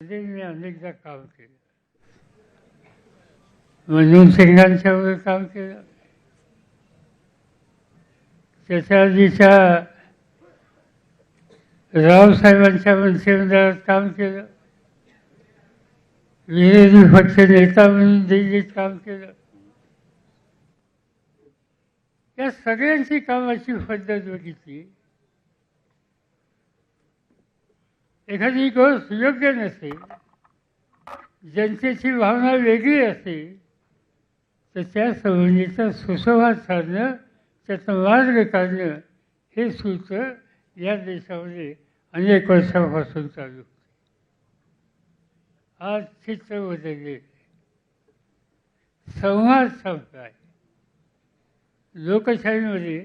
मी अनेकदा काम केलं. मनमोहन सिंगांच्यावर काम केलं. त्याच्या आधीच्या रावसाहेबांच्या मंत्रिमंडळात काम केलं. विरोधी पक्ष नेता म्हणून दिल्लीत काम केलं. या सगळ्यांची कामाची पद्धत बघितली. एखादी गोष्ट योग्य नसेल, जनतेची भावना वेगळी असेल, तर त्या संबंधीचा सुसंवाद साधणं, त्याचा मार्ग काढणं हे सूत्र या देशामध्ये अनेक वर्षापासून चालू. आज चित्र बदलले. संवाद संपलाय. लोकशाहीमध्ये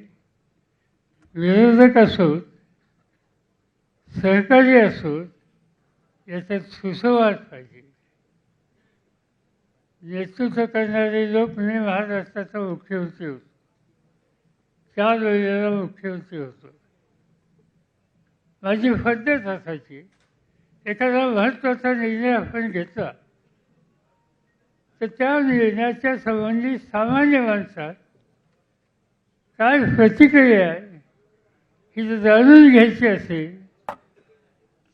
विरोधक असोत, सहकारी असोत, याच्यात सुसंवाद पाहिजे. नेतृत्व करणारे लोक मी महाराष्ट्राचा मुख्यमंत्री होतो. 4 वेळेला मुख्यमंत्री होतो. माझी पद्धत असायची, एखादा महत्त्वाचा निर्णय आपण घेतला तर त्या निर्णयाच्या संबंधी सामान्य माणसात काय प्रतिक्रिया आहे ही जर जाणून घ्यायची असेल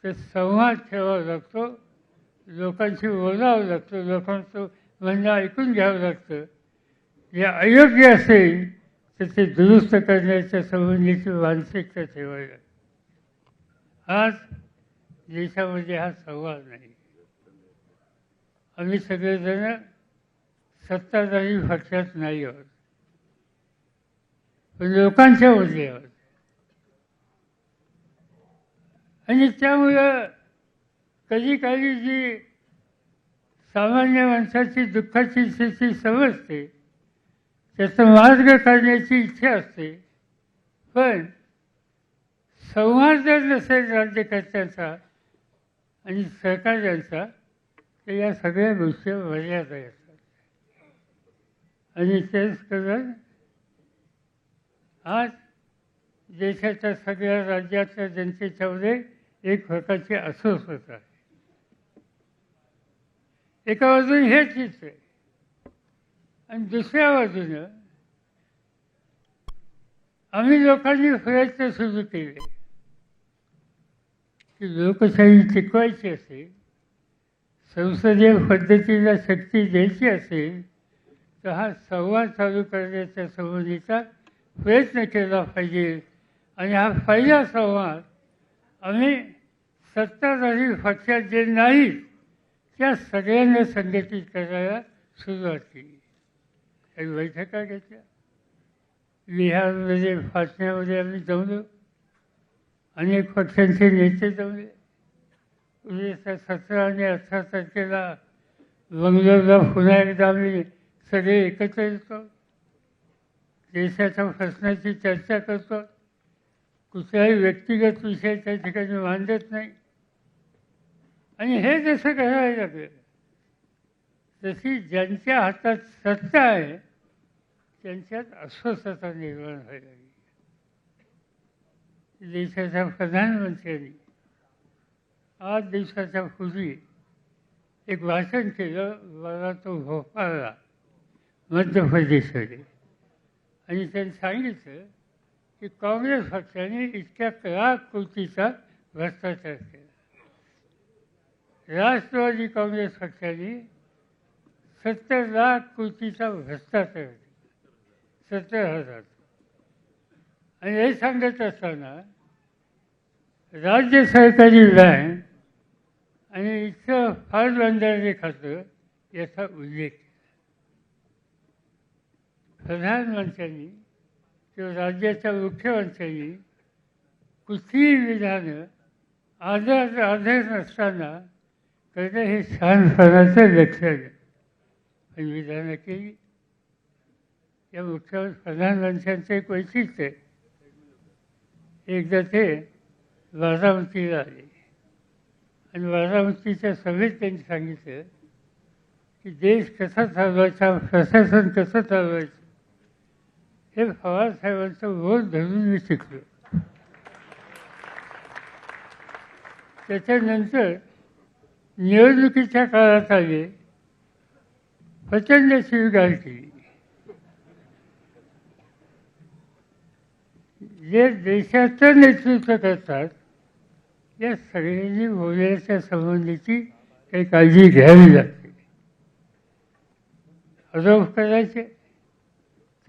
तर संवाद ठेवावा लागतो. लोकांशी बोलावं लागतं, लोकांचं म्हणणं ऐकून घ्यावं लागतं. जे अयोग्य असेल तर ते दुरुस्त करण्याच्या संबंधीची मानसिकता ठेवायला. आज देशामध्ये हा संवाद नाही. आम्ही सगळेजण सत्ताधारी पक्षात नाही आहोत, पण लोकांच्या मध्ये आहोत. आणि त्यामुळं कधी काही जी सामान्य माणसाची दुःखाची स्थिती समजते, त्याचा मार्ग काढण्याची इच्छा असते. पण संवाद जर नसेल राज्यकर्त्यांचा आणि सहकार्यांचा, तर या सगळ्या गोष्टी मर्यादा येतात. आणि तेच करून आज देशाच्या सगळ्या राज्याच्या जनतेच्यामध्ये एक प्रकारची अस्वस्थता आहे. एका बाजूने हे चित्र आहे आणि दुसऱ्या बाजूनं आम्ही लोकांनी प्रयत्न सुरू केले की लोकशाही टिकवायची असेल, संसदीय पद्धतीला शक्ती द्यायची असेल, तर हा संवाद चालू करण्याच्या संबंधीचा प्रयत्न केला पाहिजे. आणि हा पहिला संवाद आम्ही सत्ताधारी पक्षात जे नाहीत त्या सगळ्यांना संघटित करायला सुरुवात केली. काही बैठका घेतल्या. बिहारमध्ये पाटण्यामध्ये आम्ही जमलो. अनेक पक्षांचे नेते जमले. 17 आणि 18 तारखेला बंगलोरला पुन्हा एकदा आम्ही सगळे एकत्र येतो. देशाच्या प्रश्नाची चर्चा करतो. कुठलाही व्यक्तिगत विषय त्या ठिकाणी मांडत नाही. आणि हे जसं करायला लागलं, तशी ज्यांच्या हातात सत्ता आहे त्यांच्यात अस्वस्थता निर्माण व्हायला लागली. देशाच्या प्रधानमंत्र्यांनी 8 दिवसाच्या पूर्वी एक भाषण केलं. मला तो भोपाळला, मध्य प्रदेशमध्ये. आणि त्यांनी सांगितलं की काँग्रेस पक्षाने इतक्या कलाकृतीचा भ्रष्टाचार केला. राष्ट्रवादी काँग्रेस पक्षाने 70 लाख कोटीचा भ्रष्टाचार केला. 70,000. आणि हे सांगत असताना राज्य सरकारी बँक आणि इथं फार बांधणारे खातं याचा उल्लेख केला. प्रधानमंत्र्यांनी किंवा राज्याच्या मुख्यमंत्र्यांनी कुठलीही विधानं आदर नसताना करणं हे शहाणपणाचं लक्षण आहे. पण विधानं केली. या प्रधानमंत्र्यांचं एक वैशिष्ट्य आहे. एकदा ते बारामतीला आले आणि बारामतीच्या सभेत त्यांनी सांगितलं की देश कसा चालवायचा, प्रशासन कसं चालवायचं हे पवारसाहेबांचं बोल धरून मी शिकलो. त्याच्यानंतर निवडणुकीच्या काळात आले, प्रचंड शिवीगाळ केली. जे देशाचं नेतृत्व करतात या सगळ्यांनी बोलण्याच्या संबंधीची काही काळजी घ्यावी लागते. आरोप करायचे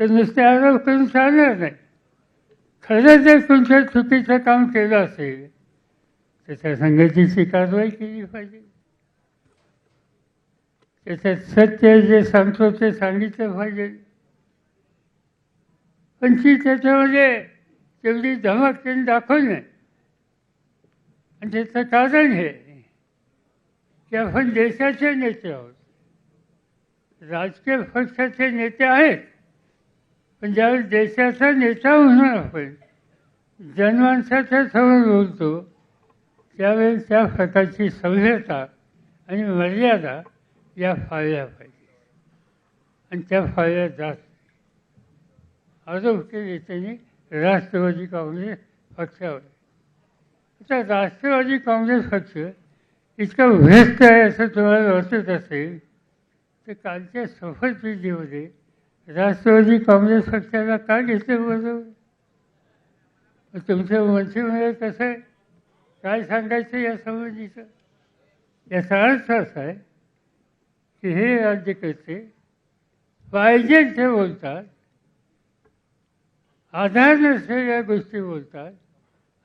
तर नुसते आरोप करून चालणार नाही. खरं जर तुमच्या चुकीचं काम केलं असेल तर त्या संघटनेची कारवाई केली पाहिजे. त्याच्यात सत्य जे सांगतो ते सांगितलं पाहिजे. पण ती त्याच्यामध्ये तेवढी धमक त्यांनी दाखवली नाही. आणि त्याचं कारण हे की आपण देशाचे नेते आहोत, राजकीय पक्षाचे नेते आहेत. पण ज्यावेळेस देशाचा नेता म्हणून आपण जनमानसाच्या समोर बोलतो त्यावेळेस त्या प्रकारची सभ्यता आणि मर्यादा या पाळल्या पाहिजे. आणि त्या पाळल्या जात आरोप केले त्यांनी राष्ट्रवादी काँग्रेस पक्षावर. आता राष्ट्रवादी काँग्रेस पक्ष इतका व्यस्त आहे असं तुम्हाला वाटत असेल तर कालच्या शपथविधीमध्ये राष्ट्रवादी काँग्रेस पक्षाला का घेतलं बरोबर? तुमचं मंत्रिमंडळ कसं आहे, काय सांगायचं या संबंधीचं? याचा अर्थ असा आहे की हे राज्यकर्ते पाहिजे ते बोलतात, आधार नसलेल्या गोष्टी बोलतात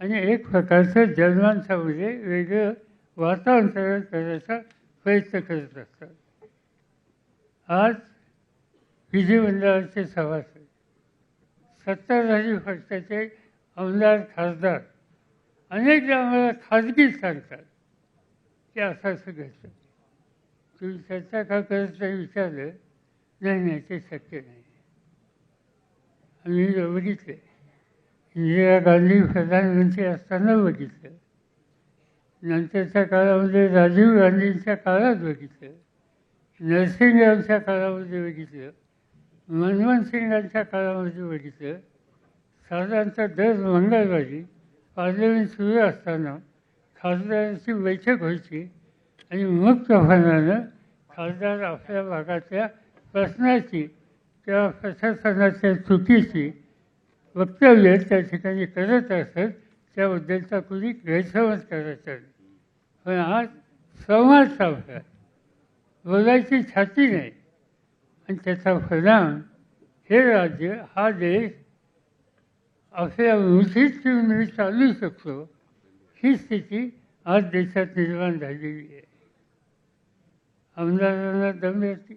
आणि एक प्रकारचं जनमानसामध्ये वेगळं वातावरण तयार करायचा प्रयत्न करत असतात. आज विधिमंडळाचे सभासद, सत्ताधारी पक्षाचे आमदार खासदार अनेकदा आम्हाला खाजगीत सांगतात की असं असं घडतं. तुम्ही चर्चा का करत नाही विचारलं, नाही ते शक्य नाही. आम्ही बघितले, इंदिरा गांधी प्रधानमंत्री असताना बघितलं, नंतरच्या काळामध्ये राजीव गांधींच्या काळात बघितलं, नरसिंहरावच्या काळामध्ये बघितलं, मनमोहन सिंगांच्या काळामध्ये बघितलं. साधारणतः दर मंगळवारी पार्लमेंट सुरू असताना खासदारांची बैठक व्हायची आणि मुक्तपणानं खासदार आपल्या भागातल्या प्रश्नाची किंवा प्रशासनाच्या चुकीची वक्तव्य त्या ठिकाणी करत असत. त्याबद्दलचा कुणी गैरसमज करायचा नाही. पण आज संवाद सापडा, बोलायची छाती नाही. आणि त्याचा परिणाम हे राज्य, हा देश आपल्या मुठीत ठेवून मी चालू शकतो ही स्थिती आज देशात निर्माण झालेली आहे. आमदारांना दम येते.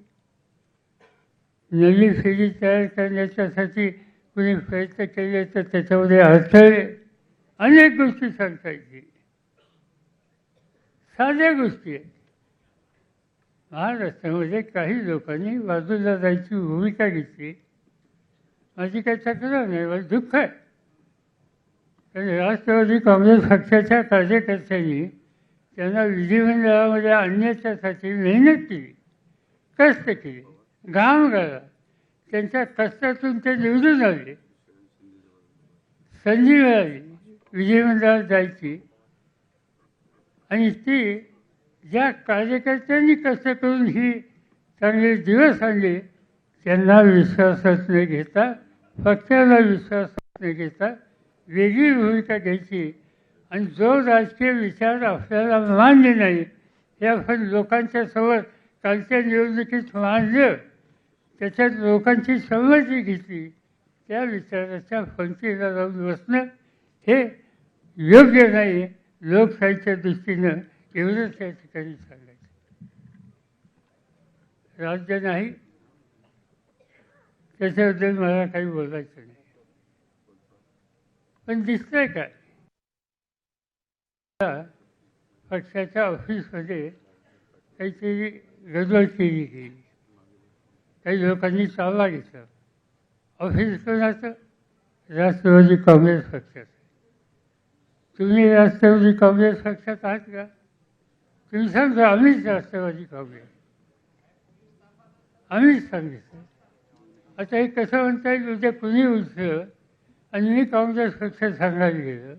नवी फेरी तयार करण्याच्यासाठी कुणी प्रयत्न केले तर त्याच्यामध्ये अडथळे, अनेक गोष्टी सांगता येतील. साध्या गोष्टी आहेत. महाराष्ट्रामध्ये काही लोकांनी बाजूला जायची भूमिका घेतली. माझी काही तक्रार नाही, मला दुःख आहे. कारण राष्ट्रवादी काँग्रेस पक्षाच्या कार्यकर्त्यांनी त्यांना विधिमंडळामध्ये आणण्याच्यासाठी मेहनत केली, कष्ट केले, घाम गाळला. त्यांच्या कष्टातून ते निवडून आले. संधी मिळाली विधिमंडळात जायची. आणि ती ज्या कार्यकर्त्यांनी कष्ट करून ही चांगले दिवस आणले त्यांना विश्वासात न घेता, पक्षाला विश्वासात न घेता वेगळी भूमिका घ्यायची. आणि जो राजकीय विचार आपल्याला मान्य नाही हे आपण लोकांच्या समोर कालच्या निवडणुकीत मांडलं, त्याच्यात लोकांची संमती घेतली, त्या विचाराच्या पंक्तीला जाऊन बसणं हे योग्य नाही. लोकशाहीच्या दृष्टीनं एवढंच त्या ठिकाणी सांगायचं. राज्य नाही त्याच्याबद्दल मला काही बोलायचं नाही. पण दिसतंय काय, पक्षाच्या ऑफिसमध्ये काहीतरी गडबड केली गेली. काही लोकांनी चालला घेतला. ऑफिस कोणाचं? राष्ट्रवादी काँग्रेस पक्षाचं. तुम्ही राष्ट्रवादी काँग्रेस पक्षात आहात का? तुम्ही सांगतो आम्हीच राष्ट्रवादी काँग्रेस, आम्हीच सांगितलं. आता हे कसं म्हणता येईल? उद्या कुणी उठलं आणि मी काँग्रेस पक्ष सांगायला गेलं,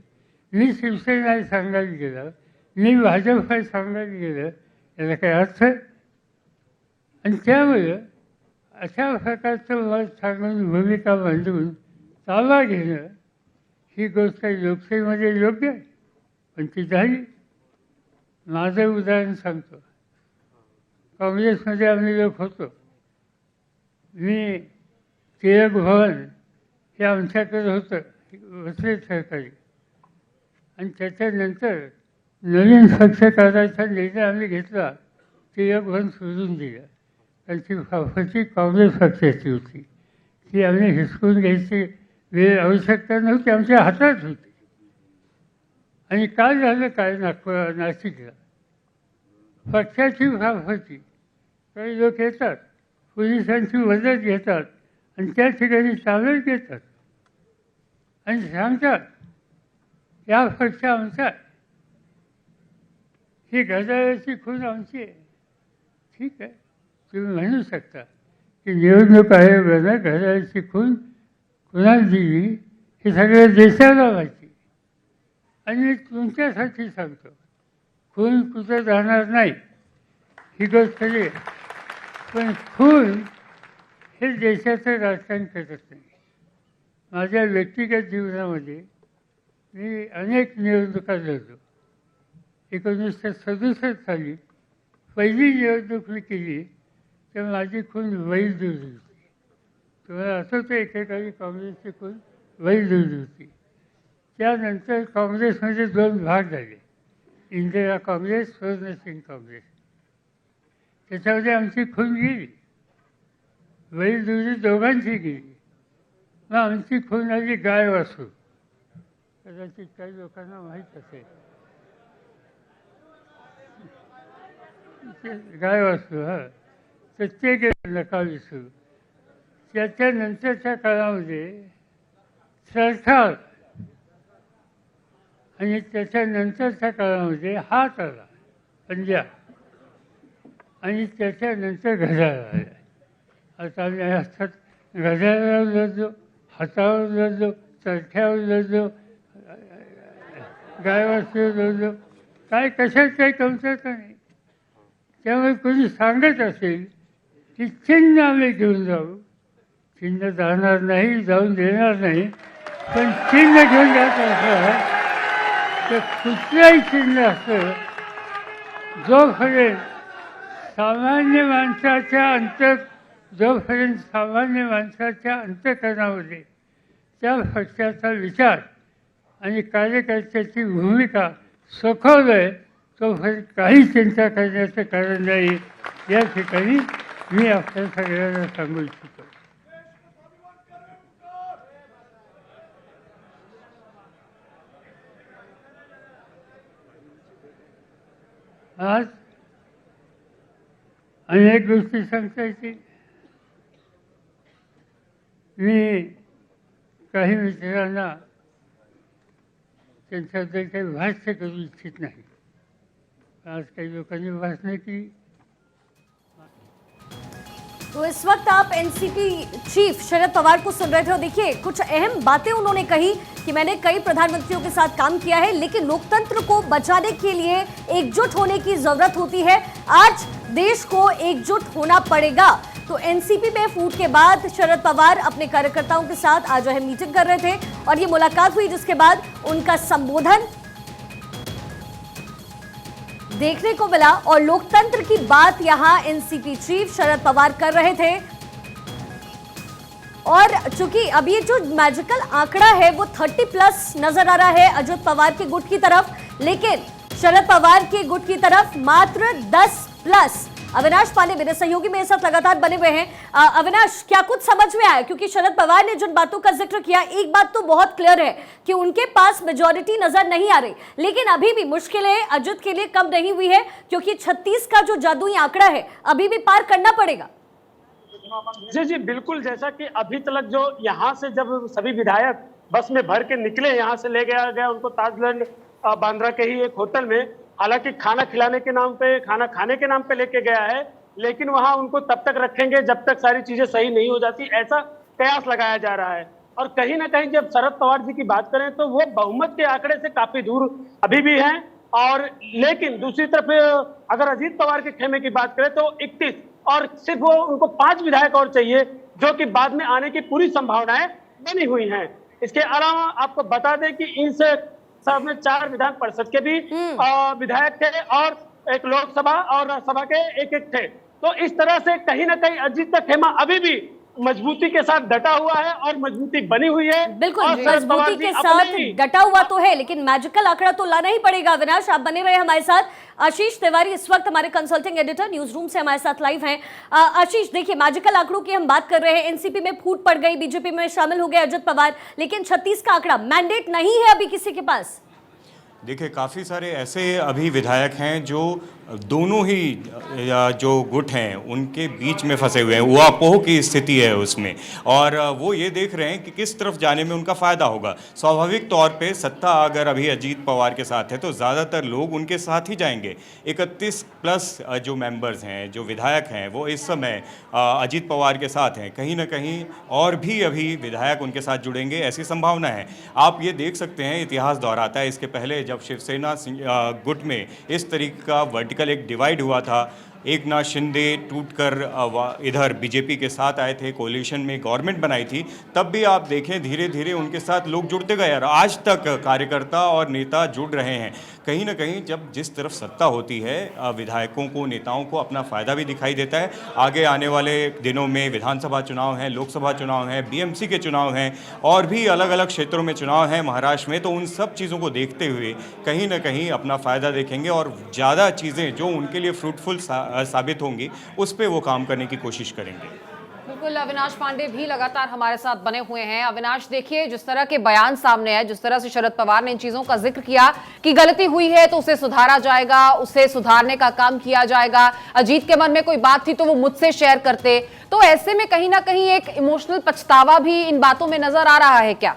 मी शिवसेना सांगायला गेलं, मी भाजप सांगायला गेलं, याचा काही अर्थ आहे? आणि त्यामुळे अशा प्रकारचं मत सांगून भूमिका बांधून ताबा घेणं ही गोष्ट लोकशाहीमध्ये योग्य आहे, पण ती झाली. माझं उदाहरण सांगतो. काँग्रेसमध्ये आम्ही लोक होतो. मी टिळक भवन हे आमच्याकडे होतं, बसले सहकारी. आणि त्याच्यानंतर नवीन पक्ष काढायचा निर्णय आम्ही घेतला. टिळक भवन सोडून दिलं. त्यांची फाफती काँग्रेस पक्षाची होती. ती आम्ही हिसकून घ्यायची वेळ आवश्यकता नव्हती, आमच्या हातात होती. आणि काय झालं काय नाशिकला पक्षाची फाफती. काही लोक येतात, पोलिसांची मदत घेतात आणि त्या ठिकाणी ताब्यात घेतात आणि सांगतात या पक्ष आमचा आहे, ही घड्याळाची खून आमची आहे. ठीक आहे, तुम्ही म्हणू शकता की निवडणूक आयोगानं घड्याळाची खून कुणाला दिली हे सगळ्या देशाला माहिती. आणि मी तुमच्यासाठी सांगतो, खून कुठं जाणार नाही ही गोष्ट खरी आहे, पण खून हे देशाचं राजकारण करत नाही. माझ्या व्यक्तिगत जीवनामध्ये मी अनेक निवडणुका लढलो. 1967 साली पहिली निवडणूक मी केली तर माझी खून वैल दिली होती. तुम्हाला आठवतं एकेकाळी काँग्रेसची खून वैल दिली होती. त्यानंतर काँग्रेसमध्ये 2 भाग झाले, इंदिरा काँग्रेस, स्वर्णसिंग काँग्रेस. त्याच्यामध्ये आमची खून गेली, वैल दिली दोघांची गेली. मग आमची खून आली गाय वासू. कदाचित काही लोकांना माहीत असेल, गाय वासू. हा, तर ते गेलं नका विसरू. त्याच्यानंतरच्या काळामध्ये सरकार आणि त्याच्यानंतरच्या काळामध्ये हात आला, पंजा, आणि त्याच्यानंतर घड्याळ आलं. आता आम्ही हातात घड्याळावर लढलो, हातावर लढलो, चरख्यावर लढलो, गायवासवर लढलो. काय कशात काही कमतरता नाही. त्यामुळे कोणी सांगत असेल की चिन्ह आम्ही घेऊन जाऊ, चिन्ह जाणार नाही, जाऊन देणार नाही. पण चिन्ह घेऊन जात असं तर कुठलंही चिन्ह असतं जोपर्यंत सामान्य माणसाच्या अंतःकरणामध्ये त्या पक्षाचा विचार आणि कार्यकर्त्याची भूमिका सखोल आहे, तोपर्यंत काही चिंता करण्याचं कारण नाही. या ठिकाणी मी आपल्या सगळ्यांना सांगू इच्छितो. आज अनेक गोष्टी सांगता येतील. मी काही मित्रांना त्यांच्याबद्दल काही भाष्य करू इच्छित नाही. आज काही लोकांनी भाषणं केली. तो इस वक्त आप एनसीपी चीफ शरद पवार को सुन रहे थे और देखिए कुछ अहम बातें उन्होंने कही कि मैंने कई प्रधानमंत्रियों के साथ काम किया है, लेकिन लोकतंत्र को बचाने के लिए एकजुट होने की जरूरत होती है। आज देश को एकजुट होना पड़ेगा। तो एनसीपी में फूट के बाद शरद पवार अपने कार्यकर्ताओं के साथ आज अहम मीटिंग कर रहे थे और ये मुलाकात हुई, जिसके बाद उनका संबोधन देखने को मिला और लोकतंत्र की बात यहां एनसीपी चीफ शरद पवार कर रहे थे। और चूंकि अब ये जो मैजिकल आंकड़ा है वो 30+ नजर आ रहा है अजित पवार के गुट की तरफ, लेकिन शरद पवार के गुट की तरफ मात्र 10+। अविनाश पांडे मेरे सहयोगी मेरे साथ लगातार बने हुए हैं। अविनाश, क्या कुछ समझ में आया? क्योंकि शरद पवार ने जिन बातों का जिक्र किया, एक बात तो बहुत क्लियर है कि उनके पास मेजॉरिटी नजर नहीं आ रही, लेकिन अभी भी मुश्किलें अजित के लिए कम नहीं हुई है, क्योंकि 36 का जो जादुई आंकड़ा है अभी भी पार करना पड़ेगा। जी बिल्कुल, जैसा कि अभी तक जो यहाँ से जब सभी विधायक बस में भर के निकले, यहाँ से ले गया उनको ताजलैंड बांद्रा के ही एक होटल में, हालांकि खाना खिलाने के नाम पे, खाना खाने के नाम पे लेके गया है, लेकिन वहां उनको तब तक रखेंगे जब तक सारी चीजें सही नहीं हो जाती, ऐसा कयास लगाया जा रहा है। और कहीं ना कहीं जब शरद पवार जी की बात करें तो वो बहुमत के आंकड़े से काफी दूर अभी भी हैं। और लेकिन दूसरी तरफ अगर अजीत पवार के खेमे की बात करें तो 31 और सिर्फ वो उनको 5 विधायक और चाहिए, जो कि बाद में आने की पूरी संभावनाएं बनी हुई हैं। इसके अलावा आपको बता दें कि इनसे सब में 4 विधान परिषद के भी विधायक थे और एक लोकसभा और राज्यसभा के एक थे। तो इस तरह से कहीं ना कहीं अजीत का खेमा अभी भी मजबूती के साथ डटा हुआ है और मजबूती बनी हुई है। बिल्कुल और शरद पवार मजबूती जी के अपने साथ ही डटा हुआ तो है, लेकिन मैजिकल आंकड़ा तो लाना ही पड़ेगा। अविनाश, आप बने रहे हमारे साथ। आशीष तिवारी इस वक्त हमारे कंसल्टिंग एडिटर न्यूज रूम से हमारे साथ लाइव हैं। आशीष, देखिए, मैजिकल आंकड़ों की हम बात कर रहे हैं। एनसीपी में फूट पड़ गई, बीजेपी में शामिल हो गए अजित पवार, लेकिन 36 का आंकड़ा मैंडेट नहीं है अभी किसी के पास। देखिए, काफ़ी सारे ऐसे अभी विधायक हैं जो दोनों ही जो गुट हैं उनके बीच में फंसे हुए हैं, वो अपोह की स्थिति है उसमें, और वो ये देख रहे हैं कि किस तरफ जाने में उनका फ़ायदा होगा। स्वाभाविक तौर पे सत्ता अगर अभी अजीत पवार के साथ है तो ज़्यादातर लोग उनके साथ ही जाएंगे। 31 प्लस जो मेंबर्स हैं, जो विधायक हैं, वो इस समय अजीत पवार के साथ हैं। कहीं ना कहीं और भी अभी विधायक उनके साथ जुड़ेंगे, ऐसी संभावना है। आप ये देख सकते हैं, इतिहास दोहराता है। इसके पहले जब शिवसेना गुट में इस तरीके का वर्टिकल एक डिवाइड हुआ था, एकनाथ शिंदे टूटकर इधर बीजेपी के साथ आए थे, कोalition में गवर्नमेंट बनाई थी, तब भी आप देखें धीरे धीरे उनके साथ लोग जुड़ते गए और आज तक कार्यकर्ता और नेता जुड़ रहे हैं। कहीं ना कहीं जब जिस तरफ सत्ता होती है, विधायकों को, नेताओं को अपना फ़ायदा भी दिखाई देता है। आगे आने वाले दिनों में विधानसभा चुनाव हैं, लोकसभा चुनाव हैं, बीएमसी के चुनाव हैं और भी अलग अलग क्षेत्रों में चुनाव हैं महाराष्ट्र में, तो उन सब चीज़ों को देखते हुए कहीं ना कहीं अपना फ़ायदा देखेंगे और ज़्यादा चीज़ें जो उनके लिए फ्रूटफुल साबित होंगी उस पर वो काम करने की कोशिश करेंगे। बिल्कुल, अविनाश पांडे भी लगातार हमारे साथ बने हुए हैं। अविनाश, देखिए, जिस तरह के बयान सामने आए, जिस तरह से शरद पवार ने इन चीजों का जिक्र किया कि गलती हुई है तो उसे सुधारा जाएगा, उसे सुधारने का काम किया जाएगा। अजीत के मन में कोई बात थी तो वो मुझसे शेयर करते, तो ऐसे में कहीं ना कहीं एक इमोशनल पछतावा भी इन बातों में नजर आ रहा है क्या?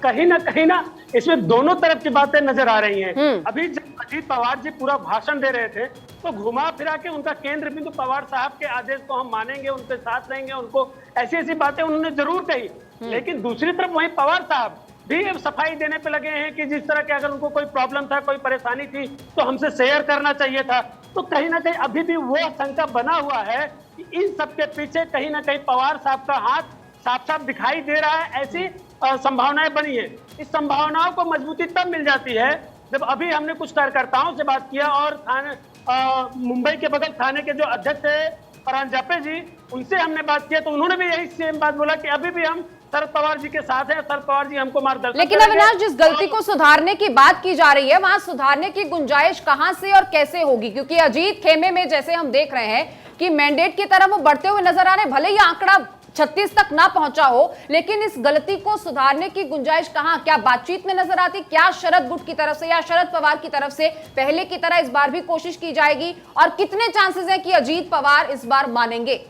कहीं ना इसमें दोनों तरफ की बातें नजर आ रही हैं। अभी जब अजीत पवार जी पूरा भाषण दे रहे थे तो घुमा फिरा के उनका केंद्र बिंदु पवार साहब के आदेश को हम मानेंगे, उनके साथ रहेंगे, उनको ऐसी ऐसी बातें उन्होंने जरूर कही। लेकिन दूसरी तरफ वहीं पवार साहब भी अब सफाई देने पे लगे हैं कि जिस तरह के अगर उनको कोई प्रॉब्लम था, कोई परेशानी थी तो हमसे शेयर करना चाहिए था। तो कहीं ना कहीं अभी भी वो शंका बना हुआ है कि इन सबके पीछे कहीं ना कहीं पवार साहब का हाथ साफ साफ दिखाई दे रहा है। ऐसी संभावनाएं बनी है। इस संभावनाओं को मजबूती तब मिल जाती है जब अभी हमने कुछ कार्यकर्ताओं से बात किया और थाने मुंबई के बगल थाने के जो अध्यक्ष थे फरहान जापे जी, उनसे हमने बात किया तो उन्होंने भी यही सेम बात बोला कि अभी भी हम शरद पवार जी के साथ हैं, शरद पवार जी हमको मार्गदर्शन। लेकिन अविनाश, जिस गलती को सुधारने की बात की जा रही है, वहां सुधारने की गुंजाइश कहां से और कैसे होगी? क्योंकि अजीत खेमे में जैसे हम देख रहे हैं कि मैंडेट की तरफ वो बढ़ते हुए नजर आ रहे हैं, भले ही आंकड़ा 36 तक ना पहुंचा हो, लेकिन इस गलती को सुधारने की गुंजाइश कहां? क्या बातचीत में नजर आती? क्या शरद गुट की तरफ से या शरद पवार की तरफ से पहले की तरह इस बार भी कोशिश की जाएगी? और कितने चांसेस हैं कि अजीत पवार इस बार मानेंगे?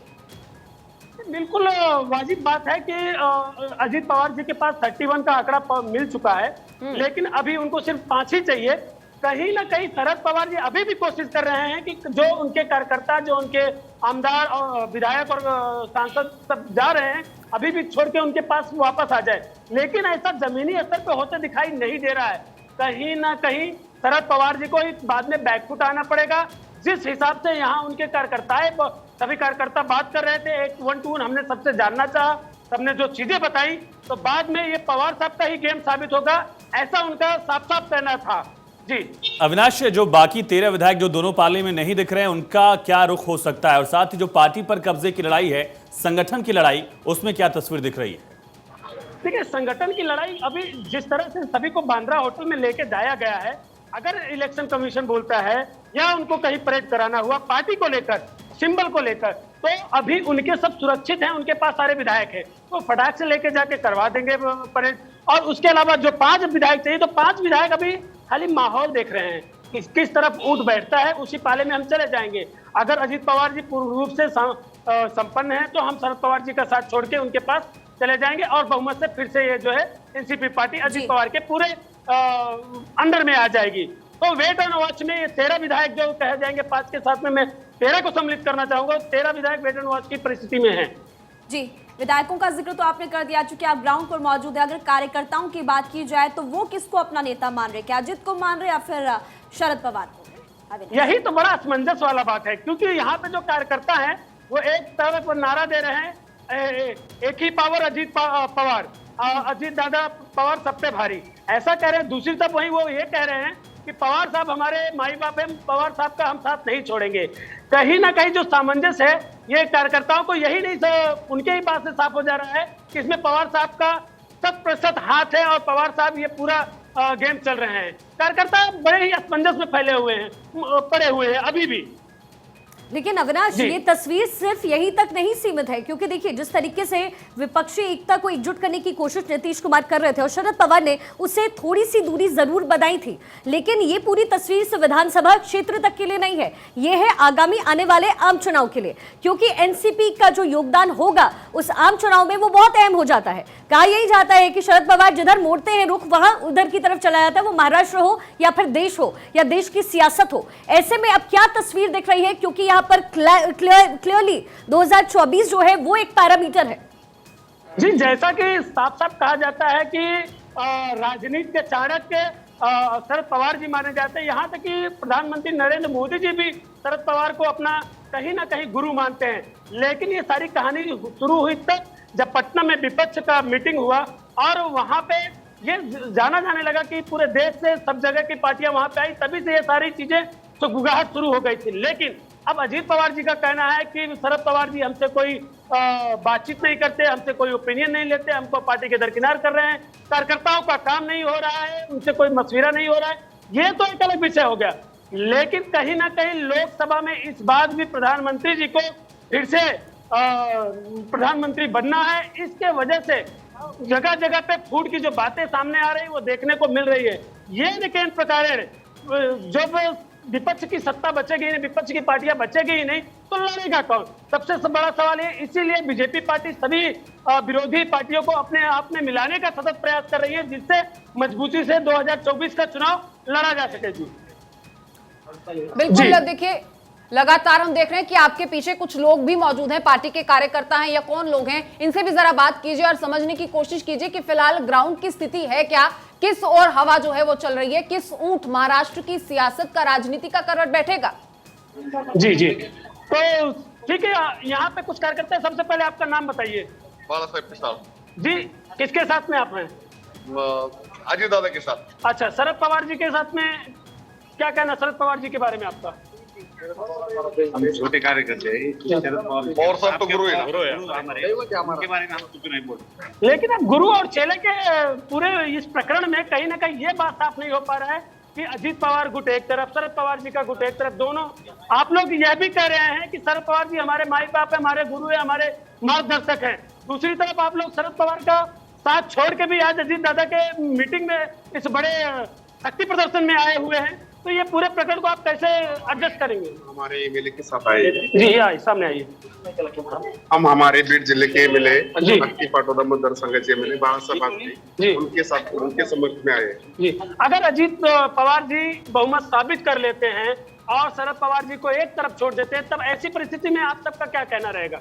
बिल्कुल वाजिब बात है कि अजीत पवार जी के पास 31 का आंकड़ा मिल चुका है, लेकिन अभी उनको सिर्फ 5 ही चाहिए। कहीं ना कहीं शरद पवार जी अभी भी कोशिश कर रहे हैं कि जो उनके कार्यकर्ता, जो उनके आमदार और विधायक और सांसद सब जा रहे हैं, अभी भी छोड़ के उनके पास वापस आ जाए, लेकिन ऐसा जमीनी स्तर पे होते दिखाई नहीं दे रहा है। कहीं ना कहीं शरद पवार जी को बाद में बैकफुट आना पड़ेगा। जिस हिसाब से यहाँ उनके कार्यकर्ता सभी कार्यकर्ता बात कर रहे थे, एक 1-2 हमने सबसे जानना चाहा, सबने जो चीजें बताई, तो बाद में ये पवार साहब का ही गेम साबित होगा, ऐसा उनका साफ साफ कहना था। जी अविनाश, जो बाकी 13 विधायक जो दोनों पार्टी में नहीं दिख रहे हैं, उनका क्या रुख हो सकता है? और साथ ही जो पार्टी पर कब्जे की लड़ाई है, संगठन की लड़ाई, उसमें क्या तस्वीर दिख रही है? देखिए, संगठन की लड़ाई अभी जिस तरह से सभी को बांद्रा होटल में लेके जाया गया है, अगर इलेक्शन कमीशन बोलता है या उनको कहीं परेड कराना हुआ पार्टी को लेकर, सिंबल को लेकर, तो अभी उनके सब सुरक्षित हैं, उनके पास सारे विधायक हैं, तो फटाक से लेके जाके करवा देंगे परेड। और उसके अलावा जो 5 विधायक चाहिए, तो 5 विधायक अभी खाली माहौल देख रहे हैं कि किस तरफ उठ बैठता है, उसी पाले में हम चले जाएंगे। अगर अजीत पवार जी पूर्ण रूप से संपन्न है तो हम शरद पवार जी का साथ छोड़ के उनके पास चले जाएंगे और बहुमत से फिर से ये जो है एनसीपी पार्टी अजीत पवार के पूरे अंडर में आ जाएगी। तो वेट एंड वॉच में ये 13 विधायक जो कहे जाएंगे, 5 के साथ में मैं 13 को सम्मिलित करना चाहूंगा। 13 विधायक वेट एंड वॉच की परिस्थिति में हैं। जी, विधायकों का जिक्र तो आपने कर दिया, चूंकि आप ग्राउंड पर मौजूद है। अगर कार्यकर्ताओं की बात की जाए तो वो किसको अपना नेता मान रहे, क्या अजित को मान रहे या फिर शरद पवार को? यही तो बड़ा असमंजस वाला बात है, क्योंकि यहाँ पे जो कार्यकर्ता हैं वो एक तरफ नारा दे रहे हैं, एक ही पावर अजीत पवार, अजीत दादा पवार सब पे भारी, ऐसा कह रहे हैं। दूसरी तरफ वही वो ये कह रहे हैं कि पवार साहब हमारे माई बाप हैं, पवार साहब का हम साथ नहीं छोड़ेंगे। कहीं ना कहीं जो सामंजस्य है ये कार्यकर्ताओं को यही नहीं, उनके ही पास से साफ हो जा रहा है कि इसमें पवार साहब का 100% हाथ है और पवार साहब ये पूरा गेम चल रहे हैं। कार्यकर्ता बड़े ही असमंजस में फैले हुए हैं, पड़े हुए हैं अभी भी। लेकिन अविनाश, ये तस्वीर सिर्फ यहीं तक नहीं सीमित है, क्योंकि देखिए जिस तरीके से विपक्षी एकता को एकजुट करने की कोशिश नीतीश कुमार कर रहे थे और शरद पवार ने उससे थोड़ी सी दूरी जरूर बनाई थी, लेकिन ये पूरी तस्वीर सिर्फ विधानसभा क्षेत्र तक के लिए नहीं है, ये है आगामी आने वाले आम चुनाव के लिए, क्योंकि एनसीपी का जो योगदान होगा उस आम चुनाव में वो बहुत अहम हो जाता है। कहा यही जाता है कि शरद पवार जिधर मोड़ते हैं रुख वहां उधर की तरफ चला जाता है, वो महाराष्ट्र हो या फिर देश हो या देश की सियासत हो। ऐसे में अब क्या तस्वीर दिख रही है, क्योंकि यहाँ पर क्लियरली 2024 जो है वो एक पैरामीटर है। जी, जैसा कि साफ साफ कहा जाता है कि राजनीति के चाणक्य शरद पवार जी माने जाते हैं, यहाँ तक कि प्रधानमंत्री नरेंद्र मोदी जी भी शरद पवार को अपना कहीं ना कहीं गुरु मानते हैं। लेकिन ये सारी कहानी शुरू हुई तब जब पटना में विपक्ष का मीटिंग हुआ और वहां पे ये जाना जाने लगा कि पूरे देश से सब जगह की पार्टियां वहां पे आई, तभी से ये सारी चीजें सुगबुगाहट शुरू हो गई थी। लेकिन अब अजीत पवार जी का कहना है कि शरद पवार जी हमसे कोई बातचीत नहीं करते, हमसे कोई ओपिनियन नहीं लेते, हमको पार्टी के दरकिनार कर रहे हैं, कार्यकर्ताओं का काम नहीं हो रहा है, उनसे कोई मशविरा नहीं हो रहा है। ये तो एक अलग विषय हो गया। लेकिन कहीं ना कहीं लोकसभा में इस बात भी प्रधानमंत्री जी को फिर से प्रधानमंत्री बनना है, इसके वजह से जगह जगह पे फूट की जो बातें सामने आ रही वो देखने को मिल रही है। ये लेकिन प्रकार जब विपक्ष की सत्ता बचेगी नहीं, विपक्ष की पार्टियां बचेगी ही नहीं, तो लड़ेगा कौन? सबसे बड़ा सवाल है। इसीलिए बीजेपी पार्टी सभी विरोधी पार्टियों को अपने आप में मिलाने का सतत प्रयास कर रही है, जिससे मजबूती से 2024 का चुनाव लड़ा जा सके। जी बिल्कुल, देखिए लगातार हम देख रहे हैं कि आपके पीछे कुछ लोग भी मौजूद हैं, पार्टी के कार्यकर्ता हैं या कौन लोग हैं, इनसे भी जरा बात कीजिए और समझने की कोशिश कीजिए कि फिलहाल ग्राउंड की स्थिति है क्या, किस और हवा जो है वो चल रही है, किस ऊंट महाराष्ट्र की सियासत का, राजनीति का करवट बैठेगा। जी जी, तो ठीक है, यहाँ पे कुछ कार्यकर्ता है। सबसे पहले आपका नाम बताइए। बाला साहब के साथ। जी, किसके साथ में आप हैं? अजीत दादा के साथ। अच्छा, शरद पवार जी के साथ में क्या कहना शरद पवार जी के बारे में आपका? हम छोटे कार्यकर्ते हैं, और सब तो गुरु है, उनके बारे में हम कुछ नहीं बोल सकते। लेकिन अब गुरु और चेले के पूरे इस प्रकरण में कहीं ना कहीं ये बात साफ नहीं हो पा रहा है कि अजीत पवार गुट एक तरफ, शरद पवार जी का गुट एक तरफ, दोनों। आप लोग यह भी कह रहे हैं कि शरद पवार जी हमारे माई बाप है, हमारे गुरु है, हमारे मार्गदर्शक हैं। दूसरी तरफ आप लोग शरद पवार का साथ छोड़ के भी आज अजीत दादा के मीटिंग में इस बड़े शक्ति प्रदर्शन में आए हुए हैं, तो ये पूरे प्रकरण को आप कैसे एडजस्ट करेंगे? हमारे एमएलए के साथ आए। जी आइए, सामने आइए। हम हमारे बीड जिले के एमएलए जी। पाटोदा मतदार संघ के एमएलए बाला साहब जी। उनके साथ, उनके समर्थन में आए। जी, अगर अजीत पवार जी बहुमत साबित कर लेते हैं और शरद पवार जी को एक तरफ छोड़ देते हैं, तब ऐसी परिस्थिति में आप सबका क्या कहना रहेगा?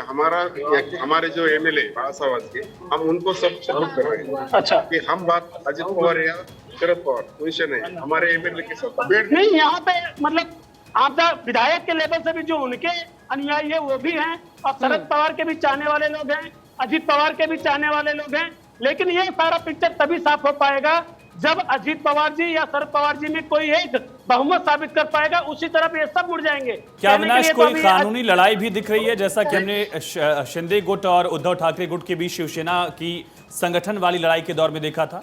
हमारे जो एमएलए बाला साहब के, हम उनको सब सपोर्ट कर रहे हैं। अच्छा, कि हम बात अजीत पवार या शरद पवार कोई नहीं, हमारे एमएलए के साथ नहीं, यहाँ पे मतलब आप विधायक के लेवल से भी जो उनके अनुयायी है वो भी हैं और शरद पवार के भी चाहने वाले लोग हैं, अजीत पवार के भी चाहने वाले लोग हैं। लेकिन ये सारा पिक्चर तभी साफ हो पाएगा जब अजीत पवार जी या शरद पवार जी में कोई एक बहुमत साबित कर पाएगा, उसी तरफ ये सब मुड़ जाएंगे। क्या अविनाश कोई कानूनी लड़ाई भी दिख रही है, जैसा कि हमने शिंदे गुट और उद्धव ठाकरे गुट के बीच शिवसेना की संगठन वाली लड़ाई के दौर में देखा था?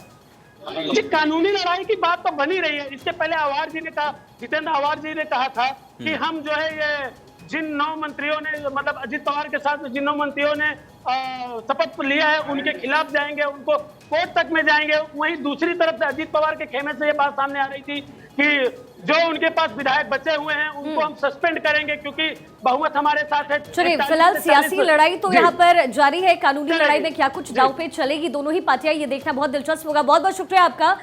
जी, कानूनी लड़ाई की बात तो बनी रही है। इसके पहले आवार जी ने कहा, जितेंद्र आवार जी ने कहा था कि हम जो है ये जिन 9 मंत्रियों ने, मतलब अजीत पवार के साथ जिन 9 मंत्रियों ने शपथ लिया है उनके खिलाफ जाएंगे, उनको कोर्ट तक में जाएंगे। वहीं दूसरी तरफ से अजीत पवार के खेमे से ये बात सामने आ रही थी कि जो उनके पास विधायक बचे हुए हैं उनको हम सस्पेंड करेंगे, क्योंकि बहुमत हमारे साथ है। चलिए, फिलहाल सियासी लड़ाई तो जी। यहाँ पर जारी है, कानूनी चलेगी। लड़ाई में क्या कुछ जी। दांव पे चलेगी दोनों ही पार्टियां, ये देखना बहुत दिलचस्प होगा। बहुत बहुत शुक्रिया आपका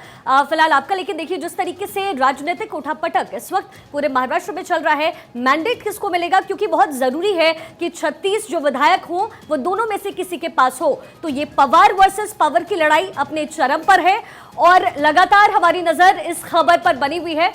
फिलहाल आपका। लेकिन देखिए, जिस तरीके से राजनीतिक उठापटक इस वक्त पूरे महाराष्ट्र में चल रहा है, मैंडेट किसको मिलेगा, क्योंकि बहुत जरूरी है कि 36 जो विधायक हों वो दोनों में से किसी के पास हो। तो ये पवार वर्सेस पावर की लड़ाई अपने चरम पर है और लगातार हमारी नजर इस खबर पर बनी हुई है।